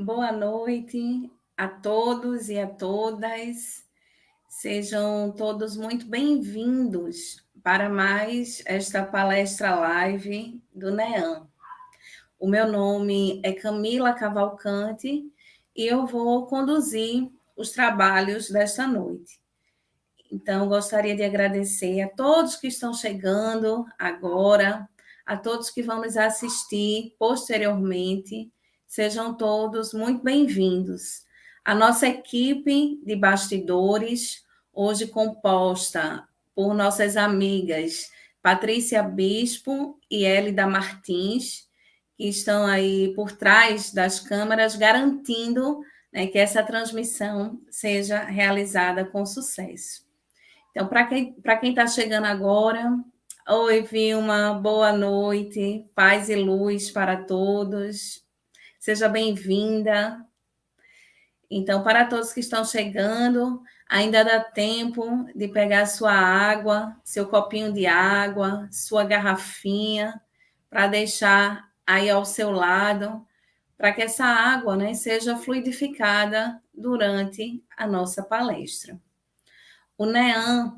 Boa noite a todos e a todas. Sejam todos muito bem-vindos para mais esta palestra live do NEAM. O meu nome é Camila Cavalcante e eu vou conduzir os trabalhos desta noite. Então, gostaria de agradecer a todos que estão chegando agora, a todos que vão nos assistir posteriormente. Sejam todos muito bem-vindos. A nossa equipe de bastidores, hoje composta por nossas amigas Patrícia Bispo e Hélida Martins, que estão aí por trás das câmeras, garantindo, né, que essa transmissão seja realizada com sucesso. Então, para quem está chegando agora, oi, Vilma, boa noite, paz e luz para todos, seja bem-vinda. Então, para todos que estão chegando, ainda dá tempo de pegar sua água, seu copinho de água, sua garrafinha, para deixar aí ao seu lado, para que essa água, né, seja fluidificada durante a nossa palestra. O NEAM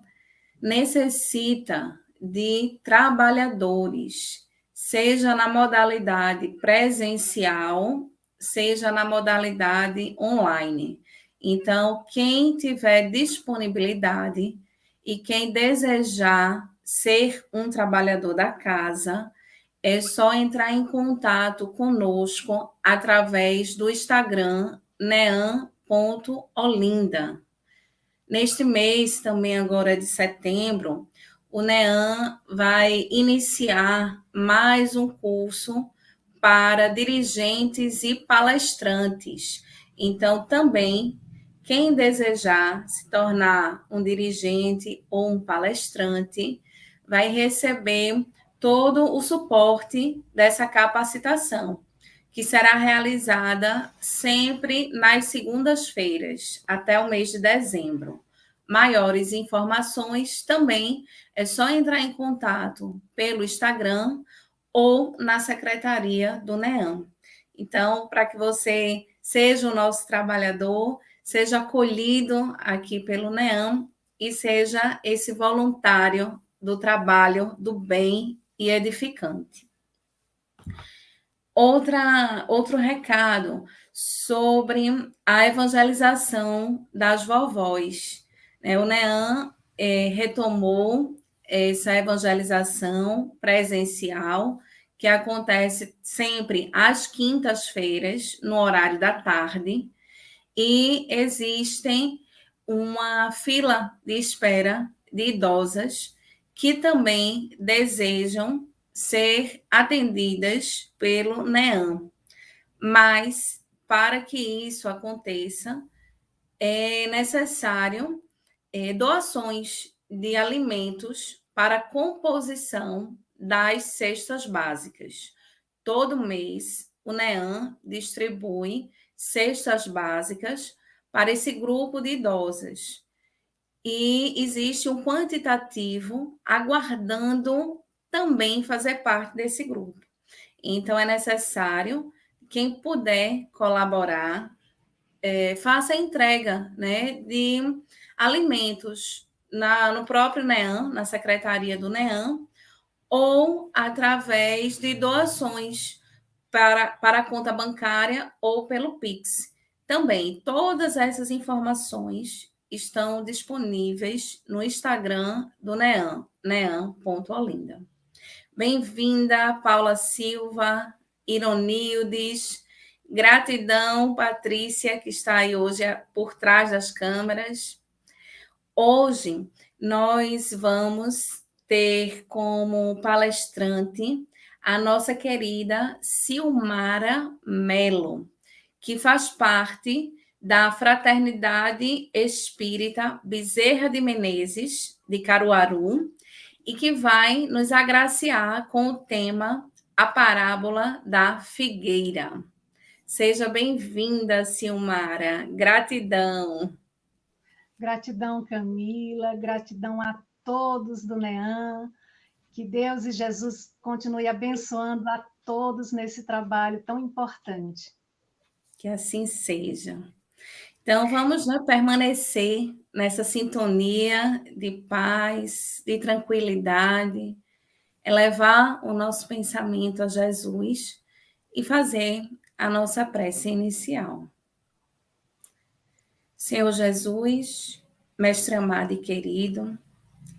necessita de trabalhadores, seja na modalidade presencial, seja na modalidade online. Então, quem tiver disponibilidade e quem desejar ser um trabalhador da casa, é só entrar em contato conosco através do Instagram neam.olinda. Neste mês, também agora de setembro, o NEAM vai iniciar mais um curso para dirigentes e palestrantes. Então, também, quem desejar se tornar um dirigente ou um palestrante, vai receber todo o suporte dessa capacitação, que será realizada sempre nas segundas-feiras, até o mês de dezembro. Maiores informações também é só entrar em contato pelo Instagram ou na secretaria do NEAM. Então, para que você seja o nosso trabalhador, seja acolhido aqui pelo NEAM e seja esse voluntário do trabalho do bem e edificante. Outro recado sobre a evangelização das vovós. O NEAM retomou essa evangelização presencial, que acontece sempre às quintas-feiras, no horário da tarde, e existem uma fila de espera de idosas que também desejam ser atendidas pelo NEAM. Mas, para que isso aconteça, é necessário doações de alimentos para a composição das cestas básicas. Todo mês, o NEAM distribui cestas básicas para esse grupo de idosas. E existe um quantitativo aguardando também fazer parte desse grupo. Então, é necessário, quem puder colaborar, faça a entrega, né, de alimentos no próprio NEAM, na secretaria do NEAM, ou através de doações para a conta bancária ou pelo Pix. Também, todas essas informações estão disponíveis no Instagram do NEAM, neam.olinda. Bem-vinda, Paula Silva, Ironildes. Gratidão, Patrícia, que está aí hoje por trás das câmeras. Hoje, nós vamos ter como palestrante a nossa querida Silmara Mello, que faz parte da Fraternidade Espírita Bezerra de Menezes, de Caruaru, e que vai nos agraciar com o tema A Parábola da Figueira. Seja bem-vinda, Silmara. Gratidão. Gratidão, Camila. Gratidão a todos do NEAM. Que Deus e Jesus continue abençoando a todos nesse trabalho tão importante. Que assim seja. Então, vamos, né, permanecer nessa sintonia de paz, de tranquilidade, elevar o nosso pensamento a Jesus e fazer a nossa prece inicial. Senhor Jesus, Mestre amado e querido,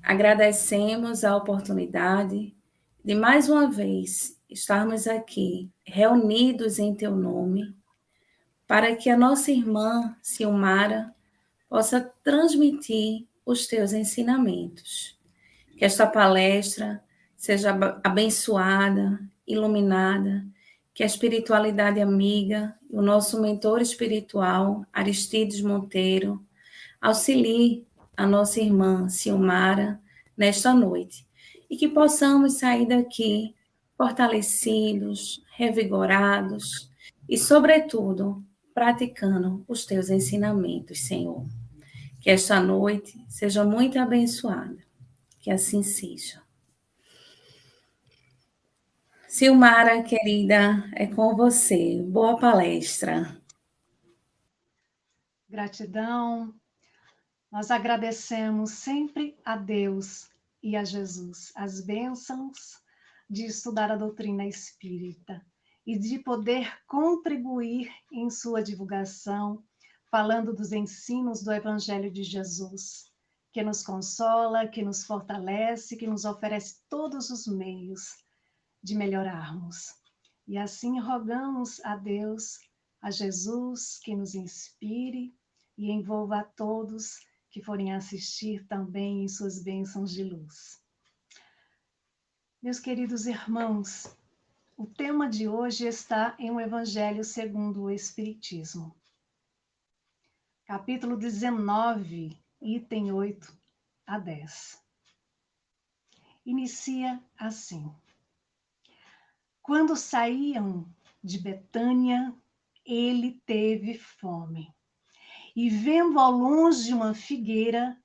agradecemos a oportunidade de mais uma vez estarmos aqui reunidos em Teu nome, para que a nossa irmã Silmara possa transmitir os Teus ensinamentos. Que esta palestra seja abençoada, iluminada, que a espiritualidade amiga, o nosso mentor espiritual, Aristides Monteiro, auxilie a nossa irmã Silmara nesta noite e que possamos sair daqui fortalecidos, revigorados e, sobretudo, praticando os teus ensinamentos, Senhor. Que esta noite seja muito abençoada, que assim seja. Silmara, querida, é com você. Boa palestra. Gratidão. Nós agradecemos sempre a Deus e a Jesus as bênçãos de estudar a doutrina espírita e de poder contribuir em sua divulgação, falando dos ensinos do Evangelho de Jesus, que nos consola, que nos fortalece, que nos oferece todos os meios de melhorarmos. E assim rogamos a Deus, a Jesus, que nos inspire e envolva a todos que forem assistir também em suas bênçãos de luz. Meus queridos irmãos, o tema de hoje está em O Evangelho segundo o Espiritismo. Capítulo 19, item 8 a 10. Inicia assim. Quando saíam de Betânia, ele teve fome. E vendo ao longe uma figueira,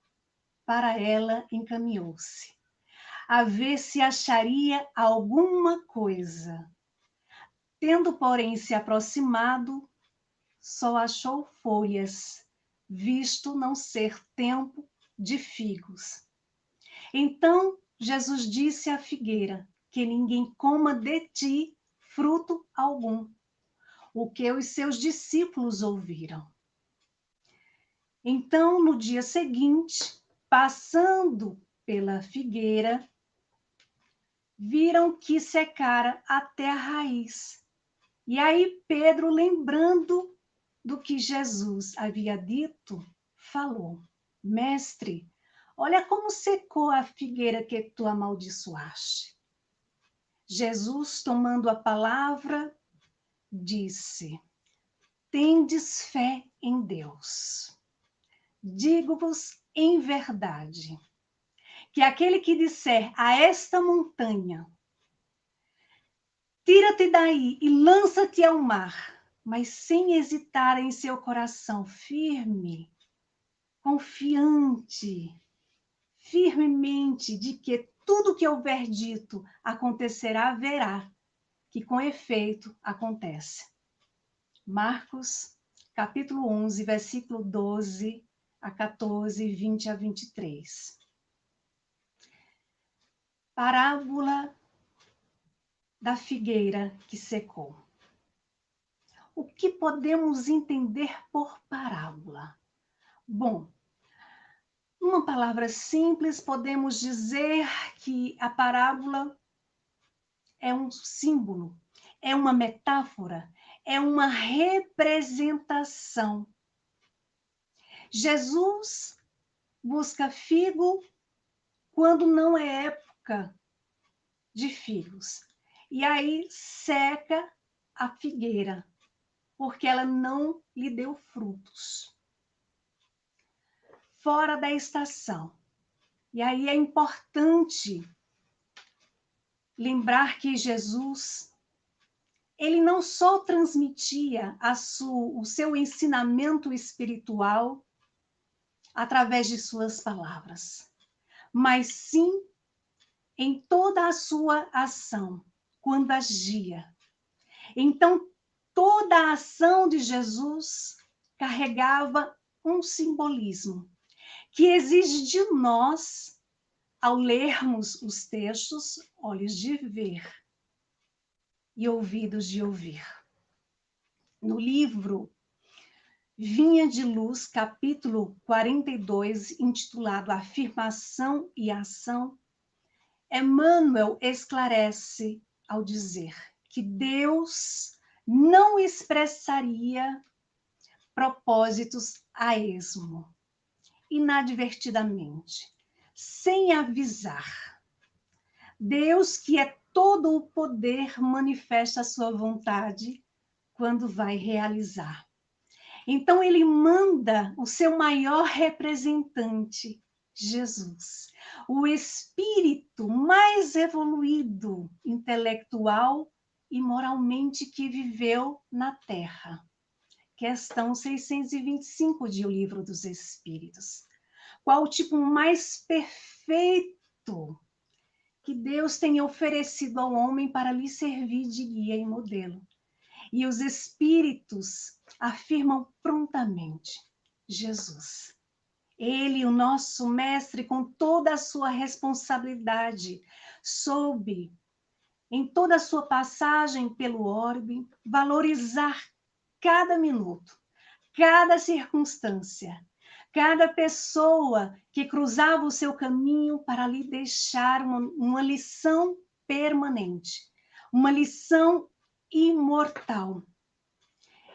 para ela encaminhou-se, a ver se acharia alguma coisa. Tendo, porém, se aproximado, só achou folhas, visto não ser tempo de figos. Então Jesus disse à figueira: que ninguém coma de ti fruto algum, o que os seus discípulos ouviram. Então, no dia seguinte, passando pela figueira, viram que secara até a raiz. E aí Pedro, lembrando do que Jesus havia dito, falou: Mestre, olha como secou a figueira que tu amaldiçoaste. Jesus, tomando a palavra, disse: tendes fé em Deus. Digo-vos em verdade, que aquele que disser a esta montanha, tira-te daí e lança-te ao mar, mas sem hesitar em seu coração, firme, confiante, firmemente de que tudo que houver dito acontecerá, verá que com efeito acontece. Marcos, capítulo 11, versículo 12 a 14, 20 a 23. Parábola da figueira que secou. O que podemos entender por parábola? Bom, numa palavra simples, podemos dizer que a parábola é um símbolo, é uma metáfora, é uma representação. Jesus busca figo quando não é época de figos. E aí seca a figueira, porque ela não lhe deu frutos. Fora da estação. E aí é importante lembrar que Jesus, ele não só transmitia o seu ensinamento espiritual através de suas palavras, mas sim em toda a sua ação, quando agia. Então, toda a ação de Jesus carregava um simbolismo que exige de nós, ao lermos os textos, olhos de ver e ouvidos de ouvir. No livro Vinha de Luz, capítulo 42, intitulado Afirmação e Ação, Emmanuel esclarece ao dizer que Deus não expressaria propósitos a esmo, inadvertidamente, sem avisar. Deus, que é todo o poder, manifesta a sua vontade quando vai realizar. Então, ele manda o seu maior representante, Jesus, o espírito mais evoluído, intelectual e moralmente que viveu na Terra. Questão 625 de O Livro dos Espíritos. Qual o tipo mais perfeito que Deus tem oferecido ao homem para lhe servir de guia e modelo? E os espíritos afirmam prontamente: Jesus. Ele, o nosso mestre, com toda a sua responsabilidade, soube, em toda a sua passagem pelo orbe, valorizar cada minuto, cada circunstância, cada pessoa que cruzava o seu caminho para lhe deixar uma lição permanente, uma lição imortal.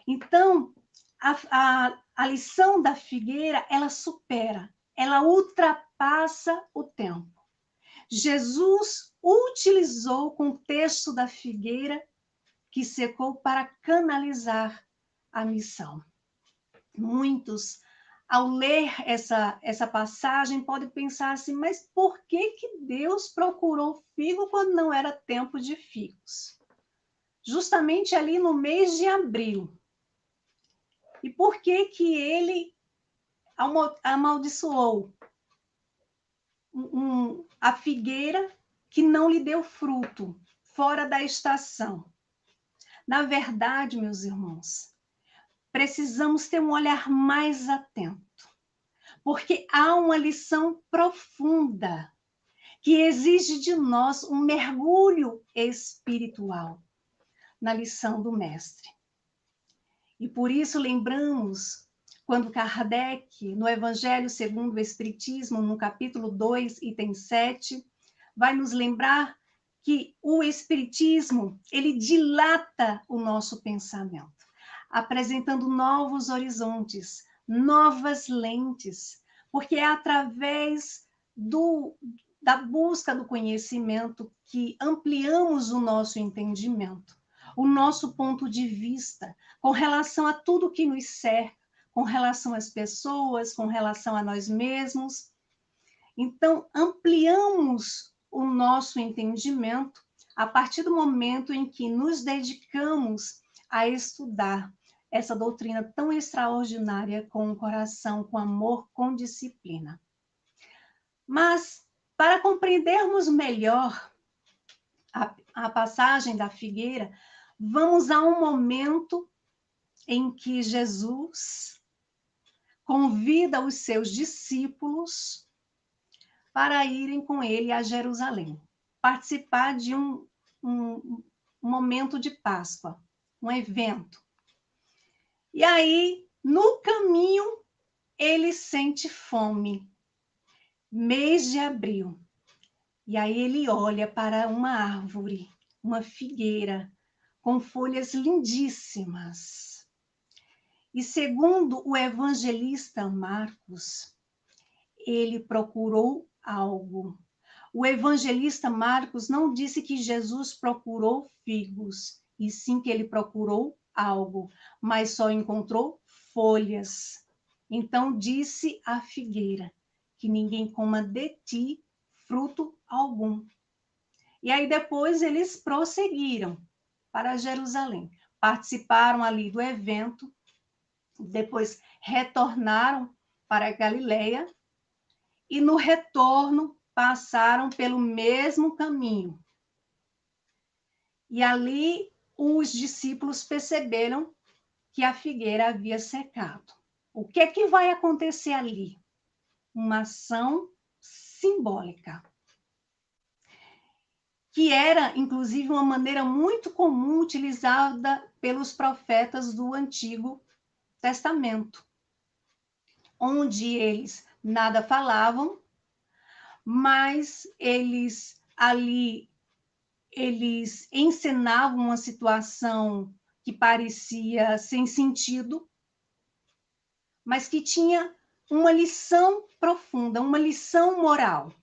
Então, a lição da figueira, ela supera, ela ultrapassa o tempo. Jesus utilizou o contexto da figueira que secou para canalizar a missão. Muitos, ao ler essa passagem, podem pensar assim, mas por que Deus procurou figo quando não era tempo de figos? Justamente ali no mês de abril. E por que ele amaldiçoou a figueira que não lhe deu fruto, fora da estação? Na verdade, meus irmãos, precisamos ter um olhar mais atento, porque há uma lição profunda que exige de nós um mergulho espiritual na lição do mestre. E por isso lembramos quando Kardec, no Evangelho segundo o Espiritismo, no capítulo 2, item 7, vai nos lembrar que o Espiritismo, ele dilata o nosso pensamento, apresentando novos horizontes, novas lentes, porque é através da busca do conhecimento que ampliamos o nosso entendimento, o nosso ponto de vista com relação a tudo que nos cerca, com relação às pessoas, com relação a nós mesmos. Então, ampliamos o nosso entendimento a partir do momento em que nos dedicamos a estudar essa doutrina tão extraordinária com o coração, com amor, com disciplina. Mas, para compreendermos melhor a passagem da figueira, vamos a um momento em que Jesus convida os seus discípulos para irem com ele a Jerusalém, participar de um momento de Páscoa, um evento. E aí, no caminho, ele sente fome, mês de abril. E aí ele olha para uma árvore, uma figueira, com folhas lindíssimas. E segundo o evangelista Marcos, ele procurou algo. O evangelista Marcos não disse que Jesus procurou figos, e sim que ele procurou algo, mas só encontrou folhas. Então disse à figueira, que ninguém coma de ti fruto algum. E aí depois eles prosseguiram para Jerusalém, participaram ali do evento, depois retornaram para Galileia e no retorno passaram pelo mesmo caminho. E ali os discípulos perceberam que a figueira havia secado. O que é que vai acontecer ali? Uma ação simbólica, que era, inclusive, uma maneira muito comum utilizada pelos profetas do Antigo Testamento, onde eles nada falavam, mas eles encenavam uma situação que parecia sem sentido, mas que tinha uma lição profunda, uma lição moral.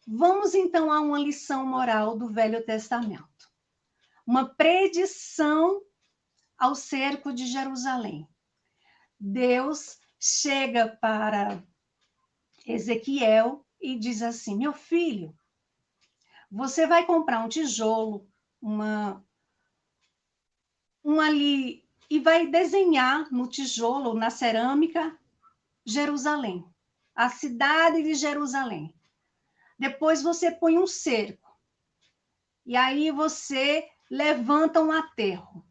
Vamos então a uma lição moral do Velho Testamento. Uma predição ao cerco de Jerusalém. Deus chega para Ezequiel e diz assim: meu filho, você vai comprar um tijolo, ali, e vai desenhar no tijolo, na cerâmica, Jerusalém, a cidade de Jerusalém. Depois você põe um cerco. E aí você levanta um aterro.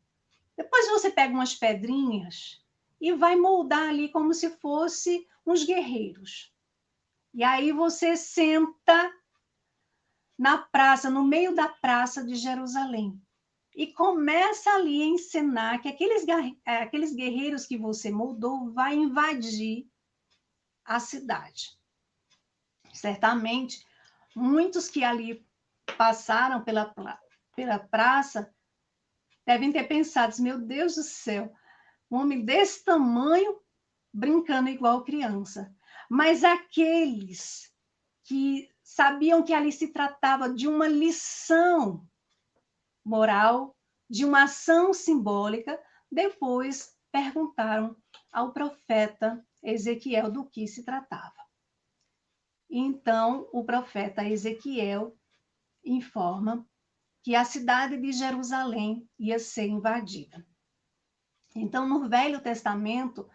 Depois você pega umas pedrinhas e vai moldar ali como se fosse uns guerreiros. E aí você senta na praça, no meio da praça de Jerusalém. E começa ali a ensinar que aqueles guerreiros que você moldou vai invadir a cidade. Certamente, muitos que ali passaram pela praça devem ter pensado, meu Deus do céu, um homem desse tamanho brincando igual criança. Mas aqueles que sabiam que ali se tratava de uma lição moral, de uma ação simbólica, depois perguntaram ao profeta Ezequiel do que se tratava. Então, o profeta Ezequiel informa que a cidade de Jerusalém ia ser invadida. Então, no Velho Testamento,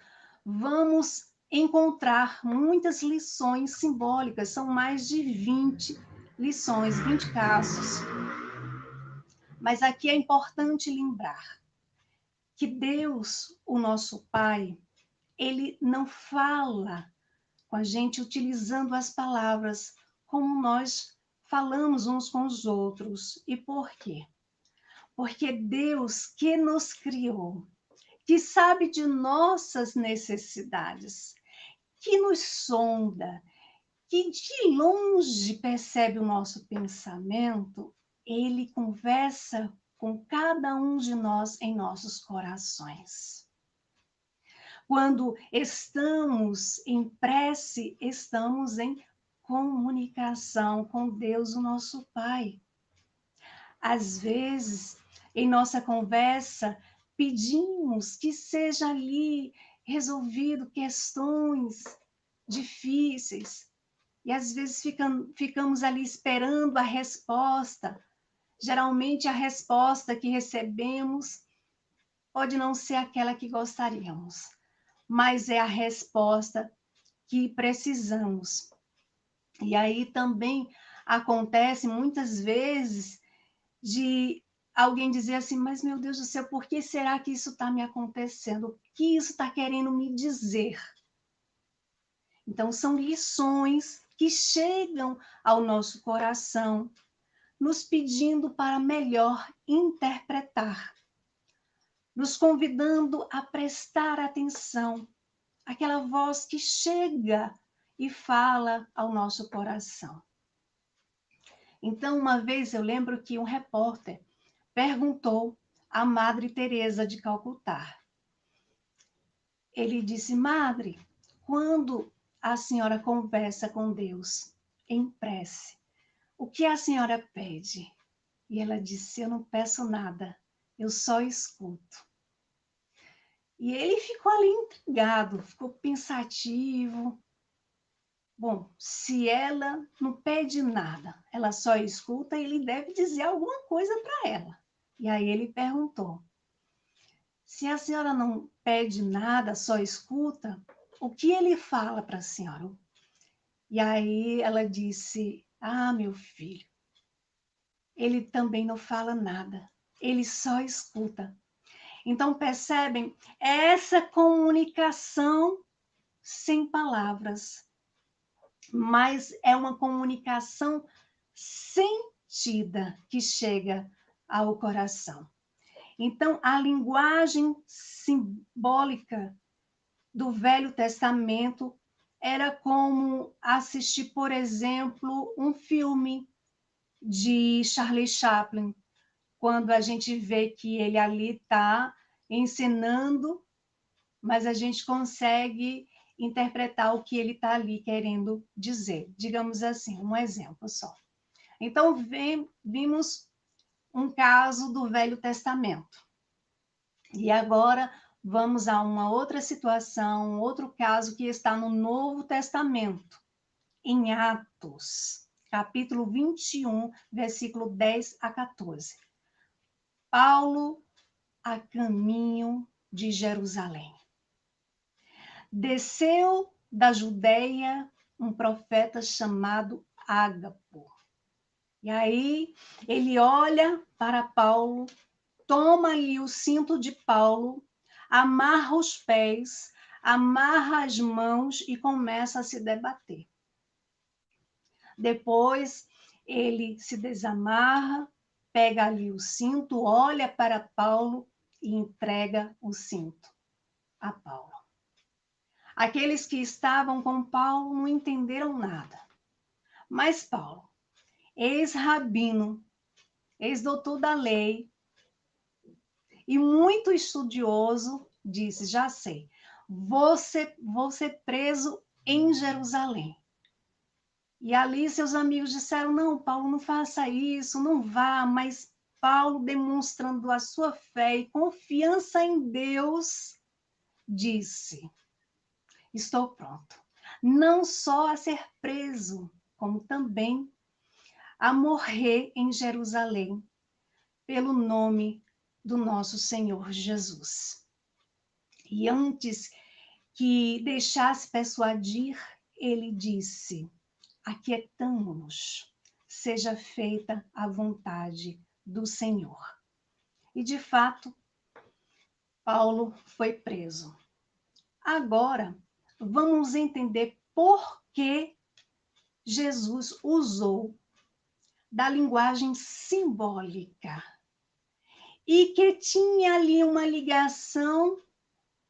vamos encontrar muitas lições simbólicas, são mais de 20 lições, 20 casos. Mas aqui é importante lembrar que Deus, o nosso Pai, ele não fala com a gente utilizando as palavras como nós falamos uns com os outros. E por quê? Porque Deus que nos criou, que sabe de nossas necessidades, que nos sonda, que de longe percebe o nosso pensamento, ele conversa com cada um de nós em nossos corações. Quando estamos em prece, estamos em comunicação com Deus, o nosso Pai. Às vezes, em nossa conversa, pedimos que seja ali resolvido questões difíceis. E às vezes ficamos ali esperando a resposta. Geralmente a resposta que recebemos pode não ser aquela que gostaríamos, mas é a resposta que precisamos. E aí também acontece muitas vezes de alguém dizer assim, mas meu Deus do céu, por que será que isso está me acontecendo? O que isso está querendo me dizer? Então, são lições que chegam ao nosso coração, nos pedindo para melhor interpretar, nos convidando a prestar atenção àquela voz que chega e fala ao nosso coração. Então, uma vez eu lembro que um repórter perguntou à Madre Teresa de Calcutá. Ele disse, Madre, quando a senhora conversa com Deus em prece, o que a senhora pede? E ela disse, eu não peço nada, eu só escuto. E ele ficou ali intrigado, ficou pensativo. Bom, se ela não pede nada, ela só escuta, ele deve dizer alguma coisa para ela. E aí ele perguntou, se a senhora não pede nada, só escuta, o que ele fala para a senhora? E aí ela disse, meu filho, ele também não fala nada, ele só escuta. Então, percebem? É essa comunicação sem palavras, mas é uma comunicação sentida que chega ao coração. Então, a linguagem simbólica do Velho Testamento era como assistir, por exemplo, um filme de Charlie Chaplin, quando a gente vê que ele ali está ensinando, mas a gente consegue interpretar o que ele está ali querendo dizer. Digamos assim, um exemplo só. Então, vimos um caso do Velho Testamento. E agora vamos a uma outra situação, outro caso que está no Novo Testamento, em Atos, capítulo 21, versículo 10 a 14. Paulo a caminho de Jerusalém. Desceu da Judeia um profeta chamado Ágapo. E aí ele olha para Paulo, toma-lhe o cinto de Paulo, amarra os pés, amarra as mãos e começa a se debater. Depois ele se desamarra, pega ali o cinto, olha para Paulo e entrega o cinto a Paulo. Aqueles que estavam com Paulo não entenderam nada. Mas Paulo, ex-rabino, ex-doutor da lei e muito estudioso, disse: já sei, vou ser preso em Jerusalém. E ali seus amigos disseram: não, Paulo, não faça isso, não vá. Mas Paulo, demonstrando a sua fé e confiança em Deus, disse: estou pronto, não só a ser preso, como também a morrer em Jerusalém, pelo nome do nosso Senhor Jesus. E antes que deixasse persuadir, ele disse: aquietamo-nos, seja feita a vontade do Senhor. E, de fato, Paulo foi preso. Agora, vamos entender por que Jesus usou da linguagem simbólica e que tinha ali uma ligação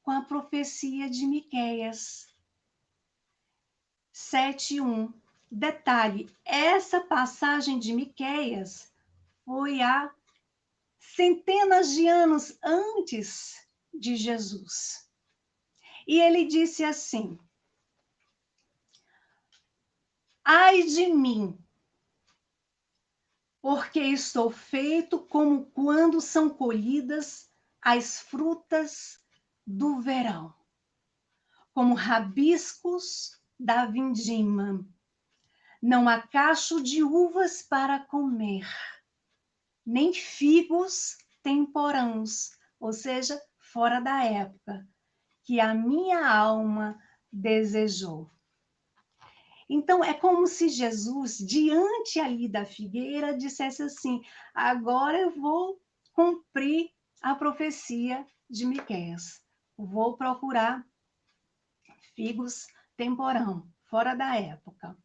com a profecia de Miqueias 7:1. Detalhe, essa passagem de Miqueias foi há centenas de anos antes de Jesus. E ele disse assim: ai de mim, porque estou feito como quando são colhidas as frutas do verão, como rabiscos da vindima. Não há cacho de uvas para comer, nem figos temporãos, ou seja, fora da época, que a minha alma desejou. Então, é como se Jesus, diante ali da figueira, dissesse assim: agora eu vou cumprir a profecia de Miqueias. Vou procurar figos temporão, fora da época.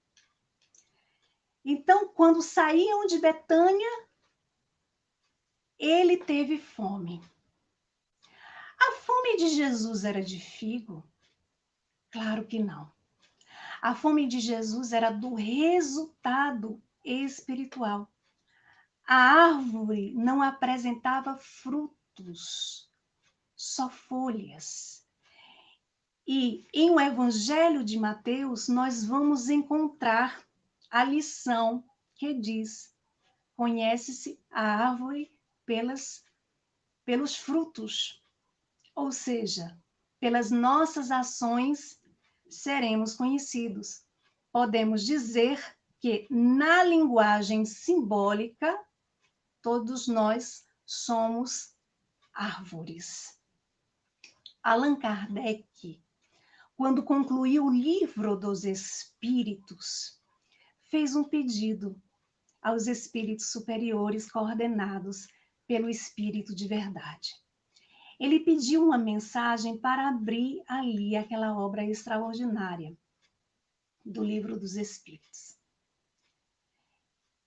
Então, quando saíam de Betânia, ele teve fome. A fome de Jesus era de figo? Claro que não. A fome de Jesus era do resultado espiritual. A árvore não apresentava frutos, só folhas. E em o Evangelho de Mateus, nós vamos encontrar a lição que diz: conhece-se a árvore pelos frutos. Ou seja, pelas nossas ações seremos conhecidos. Podemos dizer que, na linguagem simbólica, todos nós somos árvores. Allan Kardec, quando concluiu o Livro dos Espíritos, fez um pedido aos espíritos superiores coordenados pelo Espírito de verdade. Ele pediu uma mensagem para abrir ali aquela obra extraordinária do Livro dos Espíritos.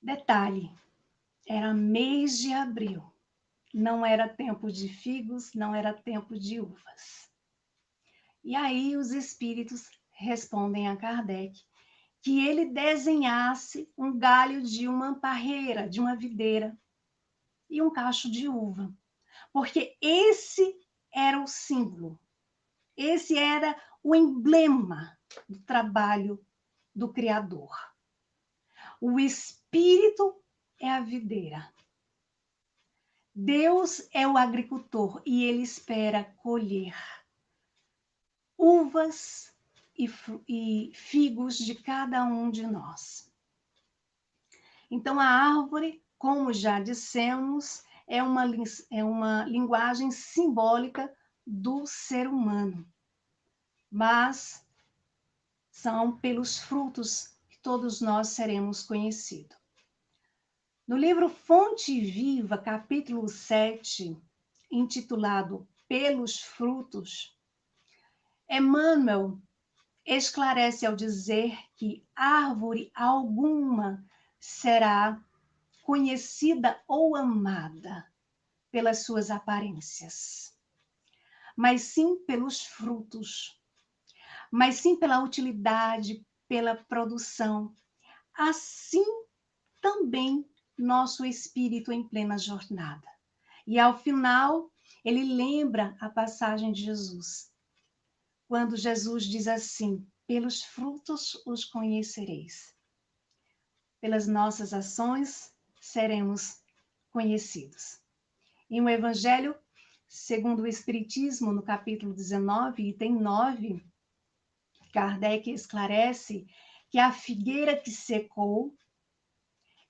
Detalhe, era mês de abril, não era tempo de figos, não era tempo de uvas. E aí os espíritos respondem a Kardec que ele desenhasse um galho de uma parreira, de uma videira, e um cacho de uva, porque esse era o símbolo, esse era o emblema do trabalho do Criador. O Espírito é a videira. Deus é o agricultor e ele espera colher uvas e figos de cada um de nós. Então, a árvore, como já dissemos, é uma linguagem simbólica do ser humano, mas são pelos frutos que todos nós seremos conhecidos. No livro Fonte Viva, capítulo 7, intitulado Pelos Frutos, Emmanuel esclarece ao dizer que árvore alguma será conhecida ou amada pelas suas aparências, mas sim pelos frutos, mas sim pela utilidade, pela produção. Assim também nosso espírito em plena jornada. E ao final, ele lembra a passagem de Jesus, quando Jesus diz assim: pelos frutos os conhecereis. Pelas nossas ações seremos conhecidos. Em o Evangelho segundo o Espiritismo, no capítulo 19, item 9, Kardec esclarece que a figueira que secou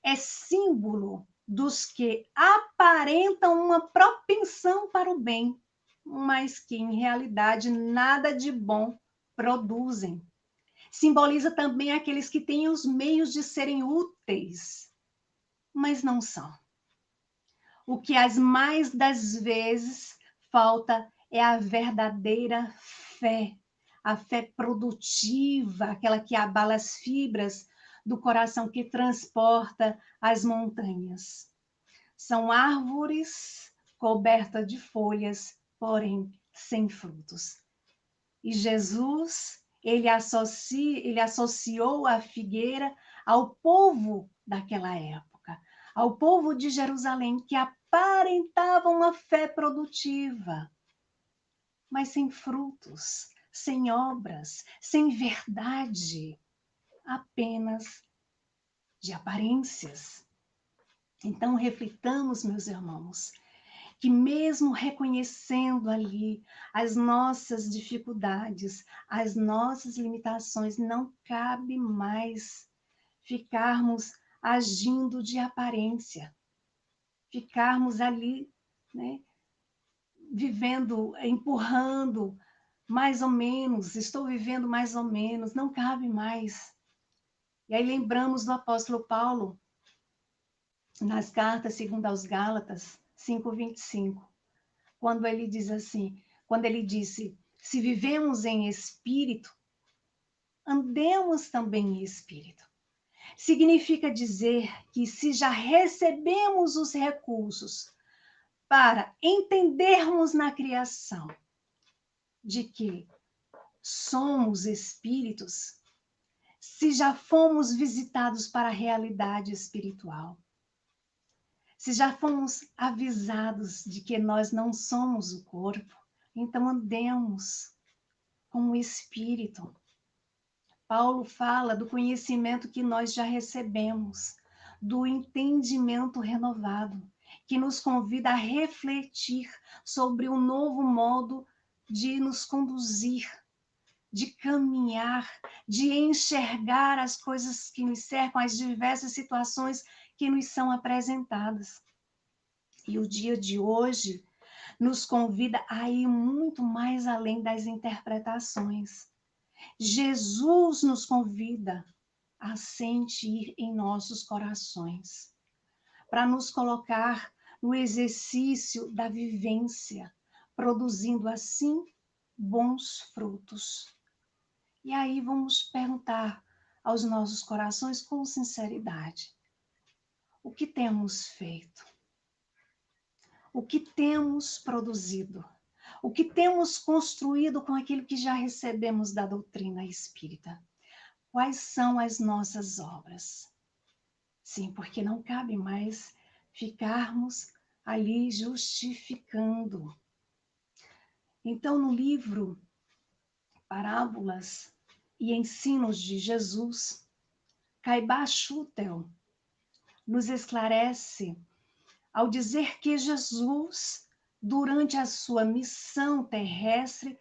é símbolo dos que aparentam uma propensão para o bem, mas que em realidade nada de bom produzem. Simboliza também aqueles que têm os meios de serem úteis, mas não são. O que as mais das vezes falta é a verdadeira fé, a fé produtiva, aquela que abala as fibras do coração, que transporta as montanhas. São árvores cobertas de folhas, porém sem frutos. E Jesus, ele associou a figueira ao povo daquela época, ao povo de Jerusalém, que aparentava uma fé produtiva, mas sem frutos, sem obras, sem verdade, apenas de aparências. Então, reflitamos, meus irmãos, que mesmo reconhecendo ali as nossas dificuldades, as nossas limitações, não cabe mais ficarmos agindo de aparência, ficarmos ali, né, vivendo, empurrando, mais ou menos, estou vivendo mais ou menos, não cabe mais. E aí lembramos do apóstolo Paulo, nas cartas segundo aos Gálatas 5:25, quando ele diz assim, quando ele disse: se vivemos em espírito, andemos também em espírito. Significa dizer que se já recebemos os recursos para entendermos na criação de que somos espíritos, se já fomos visitados para a realidade espiritual, se já fomos avisados de que nós não somos o corpo, então andemos com o Espírito. Paulo fala do conhecimento que nós já recebemos, do entendimento renovado, que nos convida a refletir sobre um novo modo de nos conduzir, de caminhar, de enxergar as coisas que nos cercam, as diversas situações que nos são apresentadas. E o dia de hoje nos convida a ir muito mais além das interpretações. Jesus nos convida a sentir em nossos corações, para nos colocar no exercício da vivência, produzindo assim bons frutos. E aí vamos perguntar aos nossos corações com sinceridade: o que temos feito? O que temos produzido? O que temos construído com aquilo que já recebemos da doutrina espírita? Quais são as nossas obras? Sim, porque não cabe mais ficarmos ali justificando. Então, no livro Parábolas e Ensinos de Jesus, Caibá Schutel nos esclarece ao dizer que Jesus, durante a sua missão terrestre,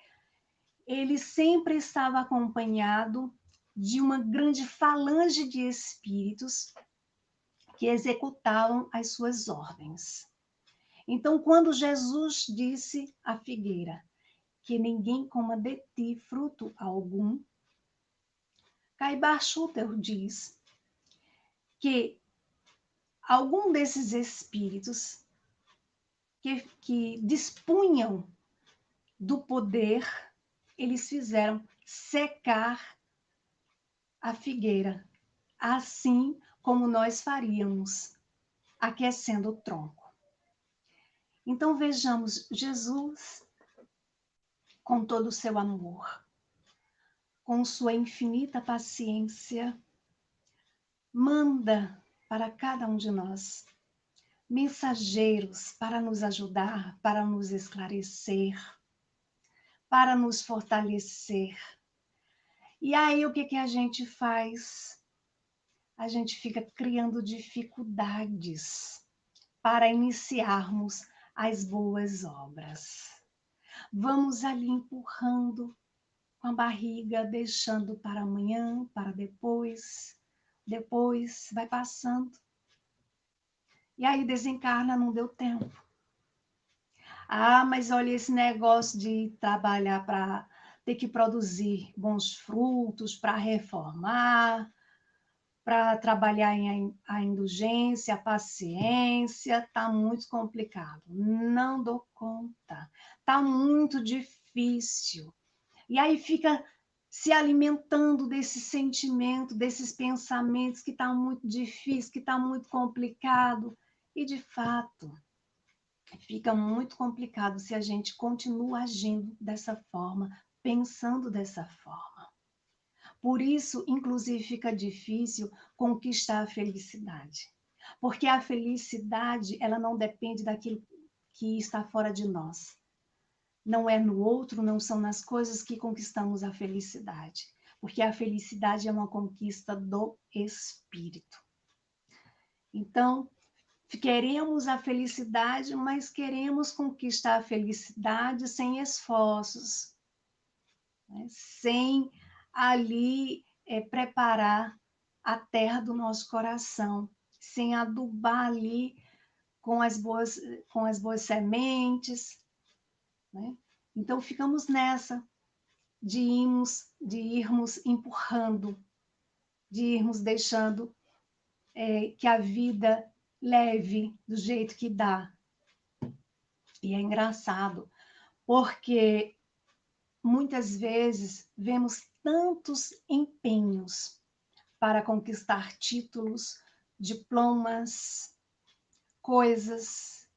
ele sempre estava acompanhado de uma grande falange de espíritos que executavam as suas ordens. Então, quando Jesus disse à figueira que ninguém coma de ti fruto algum, Caibá Schutel diz que algum desses espíritos que dispunham do poder, eles fizeram secar a figueira, assim como nós faríamos, aquecendo o tronco. Então vejamos, Jesus, com todo o seu amor, com sua infinita paciência, manda para cada um de nós mensageiros para nos ajudar, para nos esclarecer, para nos fortalecer. E aí o que a gente faz? A gente fica criando dificuldades para iniciarmos as boas obras. Vamos ali empurrando com a barriga, deixando para amanhã, para depois. Depois vai passando. E aí desencarna, não deu tempo. Ah, mas olha esse negócio de trabalhar para ter que produzir bons frutos, para reformar, para trabalhar a indulgência, a paciência, está muito complicado. Não dou conta. Está muito difícil. E aí fica se alimentando desse sentimento, desses pensamentos que está muito difícil, que está muito complicado. E, de fato, fica muito complicado se a gente continua agindo dessa forma, pensando dessa forma. Por isso, inclusive, fica difícil conquistar a felicidade. Porque a felicidade, ela não depende daquilo que está fora de nós. Não é no outro, não são nas coisas que conquistamos a felicidade. Porque a felicidade é uma conquista do espírito. Então, queremos a felicidade, mas queremos conquistar a felicidade sem esforços, né? Sem ali preparar a terra do nosso coração, sem adubar ali com as boas sementes, né? Então ficamos nessa de irmos empurrando, de irmos deixando que a vida leve do jeito que dá. E é engraçado, porque muitas vezes vemos tantos empenhos para conquistar títulos, diplomas, coisas.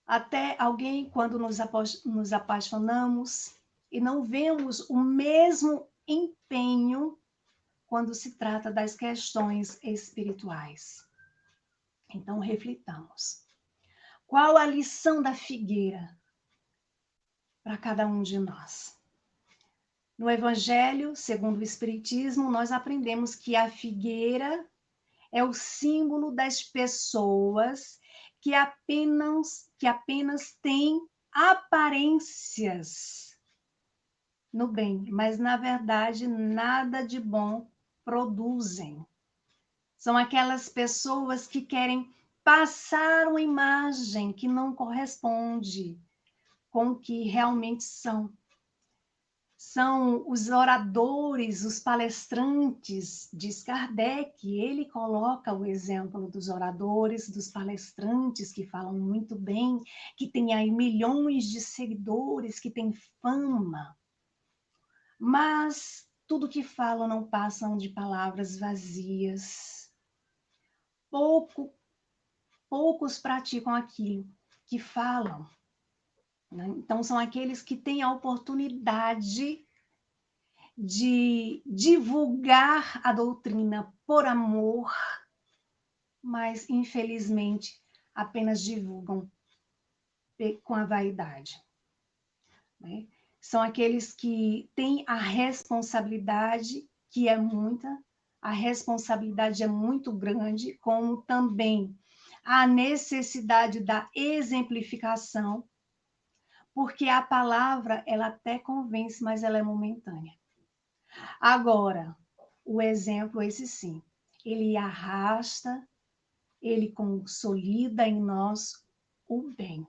Até alguém, quando nos apaixonamos e não vemos o mesmo empenho quando se trata das questões espirituais. Então, reflitamos. Qual a lição da figueira para cada um de nós? No Evangelho, segundo o Espiritismo, nós aprendemos que a figueira é o símbolo das pessoas que apenas têm aparências no bem, mas na verdade nada de bom produzem. São aquelas pessoas que querem passar uma imagem que não corresponde com o que realmente são. são os oradores, os palestrantes, diz Kardec. Ele coloca o exemplo dos oradores, dos palestrantes que falam muito bem, que têm aí milhões de seguidores, que têm fama, mas tudo que falam não passam de palavras vazias. Poucos praticam aquilo que falam, né? Então, são aqueles que têm a oportunidade de divulgar a doutrina por amor, mas, infelizmente, apenas divulgam com a vaidade, né? São aqueles que têm a responsabilidade, que é muita, a responsabilidade é muito grande, como também a necessidade da exemplificação, porque a palavra, ela até convence, mas ela é momentânea. Agora, o exemplo, esse sim, ele arrasta, ele consolida em nós o bem.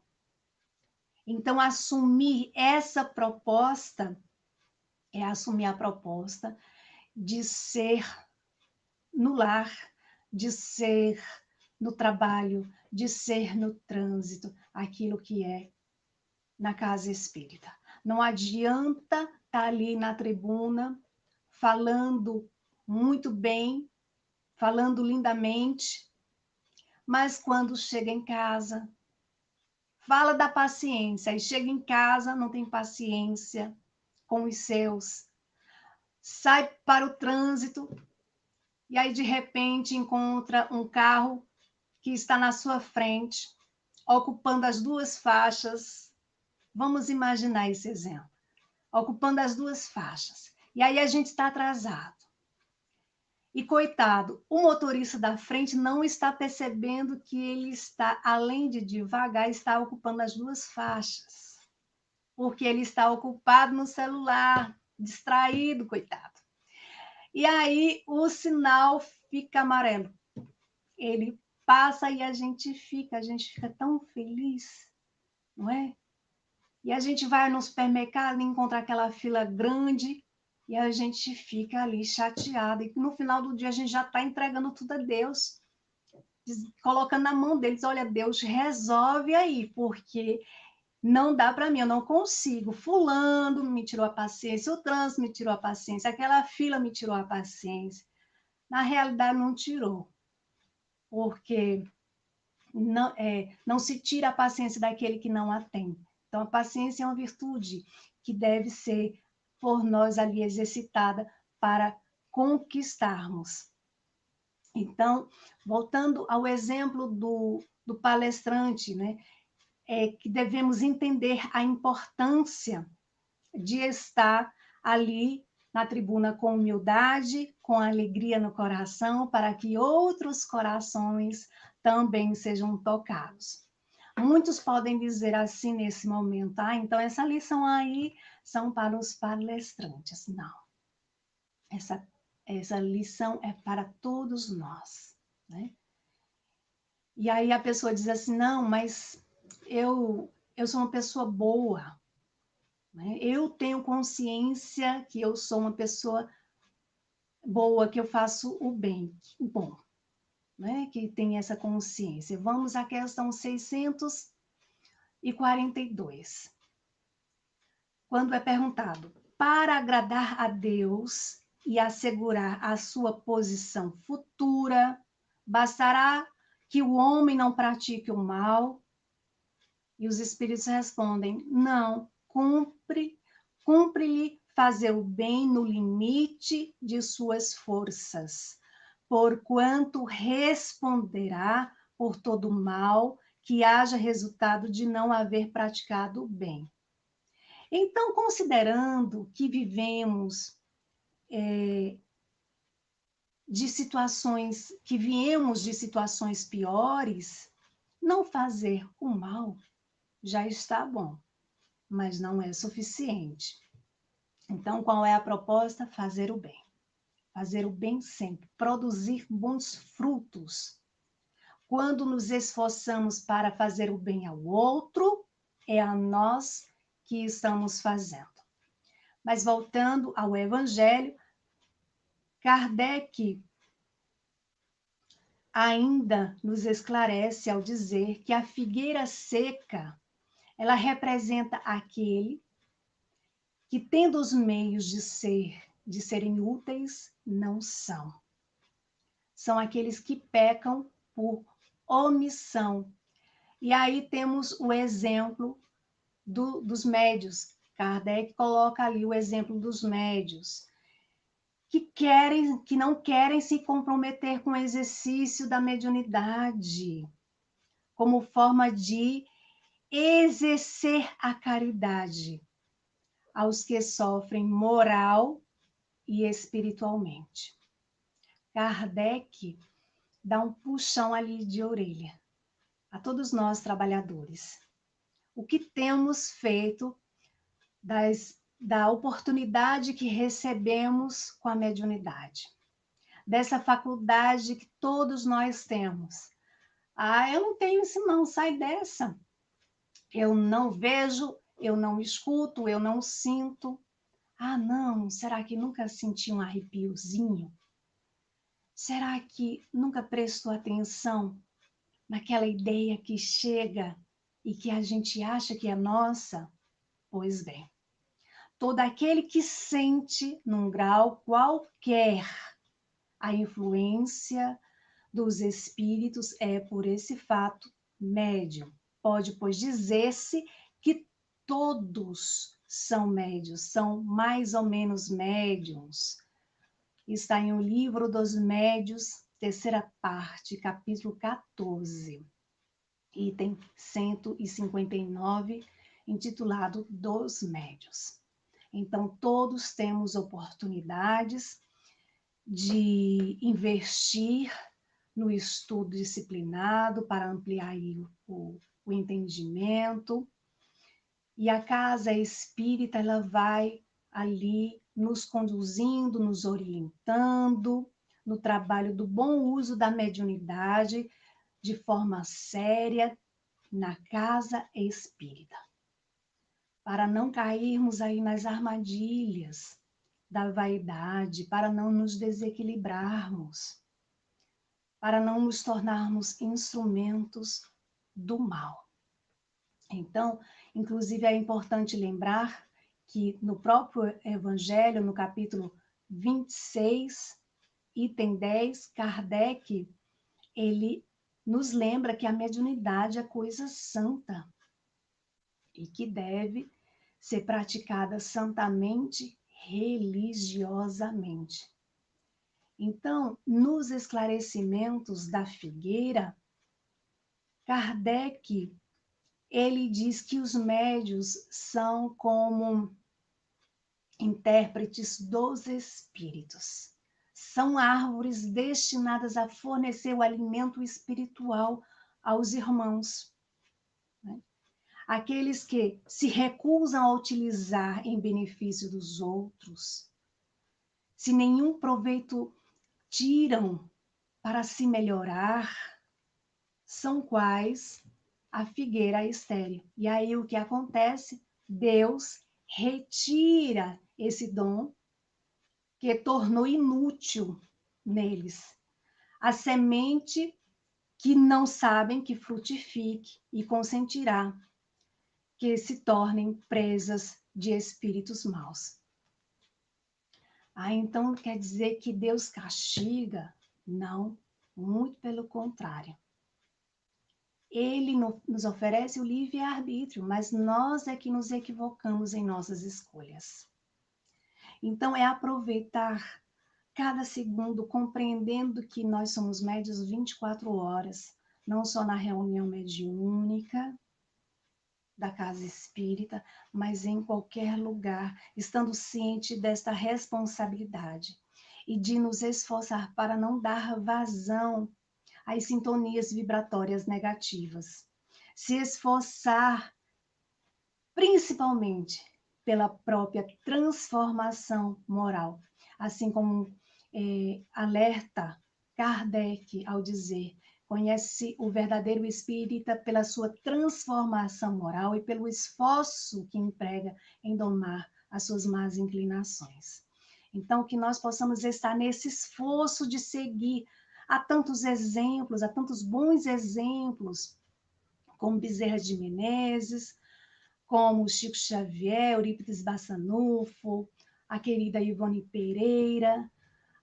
Então, assumir essa proposta é assumir a proposta de ser no lar, de ser no trabalho, de ser no trânsito, aquilo que é na casa espírita. Não adianta estar ali na tribuna falando muito bem, falando lindamente, mas quando chega em casa, fala da paciência, e chega em casa, não tem paciência com os seus, sai para o trânsito, e aí de repente encontra um carro que está na sua frente, ocupando as duas faixas. Vamos imaginar esse exemplo, ocupando as duas faixas. E aí a gente está atrasado. E coitado, o motorista da frente não está percebendo que ele está, além de devagar, está ocupando as duas faixas. Porque ele está ocupado no celular, distraído, coitado. E aí o sinal fica amarelo. Ele passa e a gente fica tão feliz, não é? E a gente vai no supermercado e encontra aquela fila grande e a gente fica ali chateada. E no final do dia a gente já está entregando tudo a Deus, colocando na mão deles, olha, Deus, resolve aí, porque não dá para mim, eu não consigo. Fulano me tirou a paciência, o trânsito me tirou a paciência, aquela fila me tirou a paciência. Na realidade, não tirou, porque não se tira a paciência daquele que não a tem. Então, a paciência é uma virtude que deve ser por nós ali exercitada para conquistarmos. Então, voltando ao exemplo do palestrante, né, que devemos entender a importância de estar ali na tribuna com humildade, com alegria no coração, para que outros corações também sejam tocados. Muitos podem dizer assim nesse momento, então essa lição aí são para os palestrantes. Não, essa lição é para todos nós, né? E aí a pessoa diz assim, não, mas eu sou uma pessoa boa, né? Eu tenho consciência que eu sou uma pessoa boa, que eu faço o bem, o bom, né? Que tem essa consciência. Vamos à questão 642. Quando é perguntado, para agradar a Deus e assegurar a sua posição futura, bastará que o homem não pratique o mal? E os espíritos respondem, não, cumpre-lhe fazer o bem no limite de suas forças, porquanto responderá por todo o mal que haja resultado de não haver praticado o bem. Então, considerando que vivemos que viemos de situações piores, não fazer o mal já está bom, mas não é suficiente. Então, qual é a proposta? Fazer o bem. Fazer o bem sempre, produzir bons frutos. Quando nos esforçamos para fazer o bem ao outro, é a nós que estamos fazendo. Mas voltando ao Evangelho, Kardec ainda nos esclarece ao dizer que a figueira seca, ela representa aquele que, tendo os meios de serem úteis, não são. São aqueles que pecam por omissão. E aí temos o exemplo dos médios. Kardec coloca ali o exemplo dos médios, que não querem se comprometer com o exercício da mediunidade, como forma de exercer a caridade aos que sofrem moral e espiritualmente. Kardec dá um puxão ali de orelha a todos nós trabalhadores. O que temos feito da oportunidade que recebemos com a mediunidade, dessa faculdade que todos nós temos. Eu não tenho isso não, sai dessa. Eu não vejo, eu não escuto, eu não sinto. Não, será que nunca senti um arrepiozinho? Será que nunca prestou atenção naquela ideia que chega e que a gente acha que é nossa? Pois bem, todo aquele que sente, num grau qualquer, a influência dos espíritos é, por esse fato, médium. Pode, pois, dizer-se que todos são médios, são mais ou menos médiums. Está em O Livro dos Médios, terceira parte, capítulo 14, item 159, intitulado Dos Médios. Então, todos temos oportunidades de investir no estudo disciplinado para ampliar o entendimento. E a casa espírita, ela vai ali nos conduzindo, nos orientando no trabalho do bom uso da mediunidade de forma séria na casa espírita, para não cairmos aí nas armadilhas da vaidade, para não nos desequilibrarmos, para não nos tornarmos instrumentos do mal. Então, inclusive, é importante lembrar que no próprio Evangelho, no capítulo 26, item 10, Kardec, ele nos lembra que a mediunidade é coisa santa e que deve ser praticada santamente, religiosamente. Então, nos esclarecimentos da figueira, Kardec, ele diz que os médios são como intérpretes dos espíritos. São árvores destinadas a fornecer o alimento espiritual aos irmãos, né? Aqueles que se recusam a utilizar em benefício dos outros, se nenhum proveito tiram para se melhorar, são quais a figueira estéril. E aí o que acontece? Deus retira esse dom que tornou inútil neles. A semente que não sabem que frutifique e consentirá que se tornem presas de espíritos maus. Então quer dizer que Deus castiga? Não, muito pelo contrário. Ele nos oferece o livre-arbítrio, mas nós é que nos equivocamos em nossas escolhas. Então, é aproveitar cada segundo, compreendendo que nós somos médios 24 horas, não só na reunião mediúnica da casa espírita, mas em qualquer lugar, estando ciente desta responsabilidade e de nos esforçar para não dar vazão às sintonias vibratórias negativas. Se esforçar, principalmente, pela própria transformação moral, assim como alerta Kardec ao dizer: conhece o verdadeiro espírita pela sua transformação moral e pelo esforço que emprega em domar as suas más inclinações. Então, que nós possamos estar nesse esforço de seguir. Há tantos exemplos, há tantos bons exemplos, como Bezerra de Menezes, como Chico Xavier, Eurípides Bassanufo, a querida Ivone Pereira,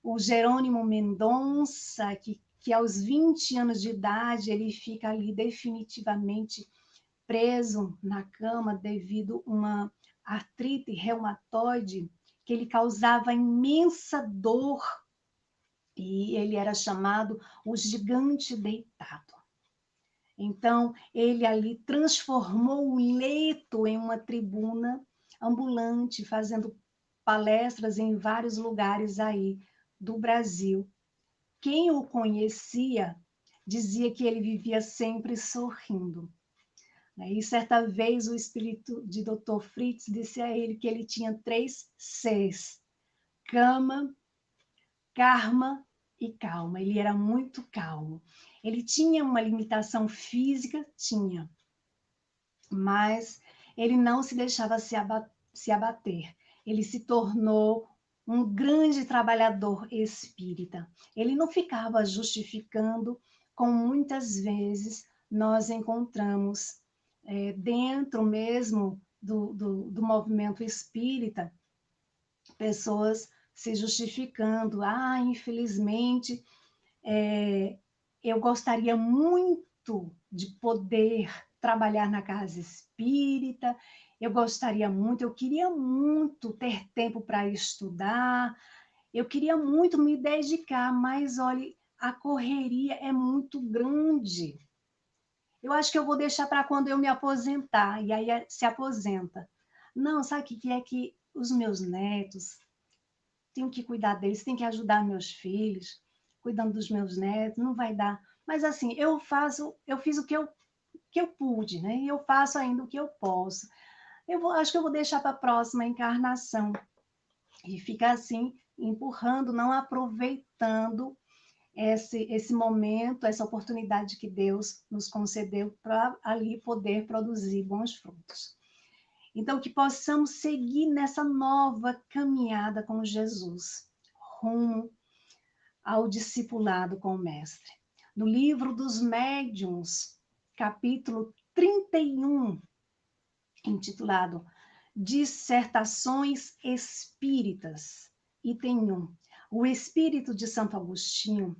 o Jerônimo Mendonça, que aos 20 anos de idade ele fica ali definitivamente preso na cama devido a uma artrite reumatoide que lhe causava imensa dor, e ele era chamado o gigante deitado. Então, ele ali transformou o leito em uma tribuna ambulante, fazendo palestras em vários lugares aí do Brasil. Quem o conhecia dizia que ele vivia sempre sorrindo. E certa vez o espírito de Dr. Fritz disse a ele que ele tinha 3 Cs: cama, karma e calma. Ele era muito calmo. Ele tinha uma limitação física? Tinha. Mas ele não se deixava se abater. Ele se tornou um grande trabalhador espírita. Ele não ficava justificando, como muitas vezes nós encontramos dentro mesmo do movimento espírita, pessoas se justificando. Infelizmente, eu gostaria muito de poder trabalhar na casa espírita, eu queria muito ter tempo para estudar, eu queria muito me dedicar, mas olhe, a correria é muito grande. Eu acho que eu vou deixar para quando eu me aposentar, e aí se aposenta. Não, sabe o que é que os meus netos, tenho que cuidar deles, tenho que ajudar meus filhos, cuidando dos meus netos, não vai dar. Mas assim, eu fiz o que eu pude, né? E eu faço ainda o que eu posso. Acho que eu vou deixar para a próxima encarnação. E ficar assim, empurrando, não aproveitando esse momento, essa oportunidade que Deus nos concedeu para ali poder produzir bons frutos. Então, que possamos seguir nessa nova caminhada com Jesus, rumo ao discipulado com o Mestre. No livro dos Médiuns, capítulo 31, intitulado Dissertações Espíritas, item 1. O Espírito de Santo Agostinho,